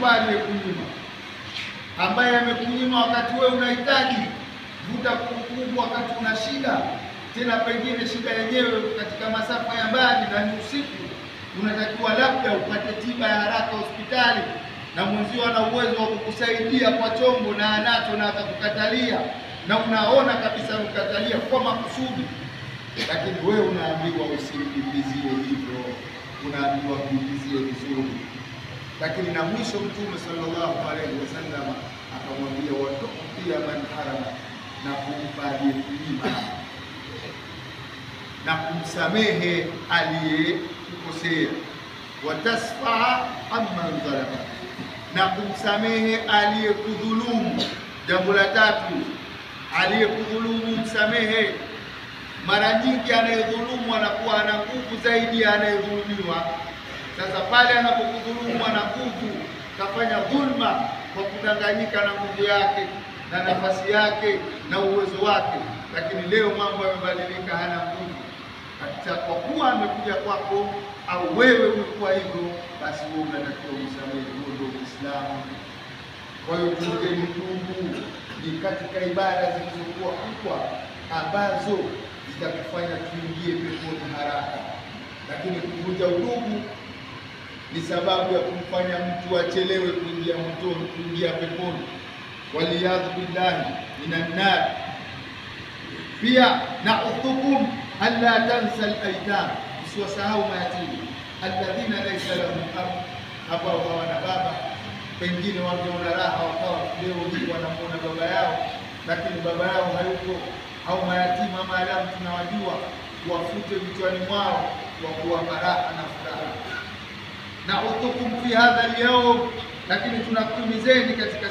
kumpa aliyekunyima, ambaye amekunyima wakati wewe unahitaji. Vuta kumbukumbu wakati una shida, tena pengine shida yenyewe katika masafa ya mbali na ni usiku, unatakiwa labda upate tiba ya haraka hospitali, na mwenzio ana uwezo wa kukusaidia kwa chombo na anacho na akakukatalia, na unaona kabisa ukatalia kwa makusudi, lakini wewe unaambiwa usimkimbizie hivyo, unaambiwa kimbizie vizuri. Lakini na mwisho Mtume sallallahu alaihi wasallam akamwambia watuqia man harama, na kumpa aliyekunyima na kumsamehe aliyekukosea, watasfaha amman dhalama, na kumsamehe aliyekudhulumu. Jambo la tatu, aliyekudhulumu msamehe. Mara nyingi anayedhulumu anakuwa ana nguvu zaidi ya anayedhulumiwa. Sasa pale anapokudhulumu ana nguvu, kafanya dhulma kwa kudanganyika na nguvu yake na nafasi yake na uwezo wake, lakini leo mambo yamebadilika, hana nguvu. Hata kwa kuwa amekuja kwako au wewe ulikuwa hivyo, basi wewe unatakiwa umsamehe. Huo ndio Uislamu. Kwa hiyo tungeni ndugu, ni katika ibada zilizokuwa kubwa ambazo zitakufanya tuingie peponi haraka, lakini kuvunja udugu ni sababu ya kumfanya mtu achelewe kuingia motoni, kuingia peponi, waliyadhu billahi minan nar. Pia na'udhukum alla tansa al-aitam, usiwasahau mayatima, alladhina laysa lahum ab, ambao hawana baba. Pengine wangeona raha wakawa leo hii wanamuona baba yao, lakini baba yao hayuko. Au mayatima maadamu tunawajua, wafute vichwani mwao kwa kuwapa raha na furaha. Na'udhukum fi hadha al-yawm, lakini tunakuhimizeni katika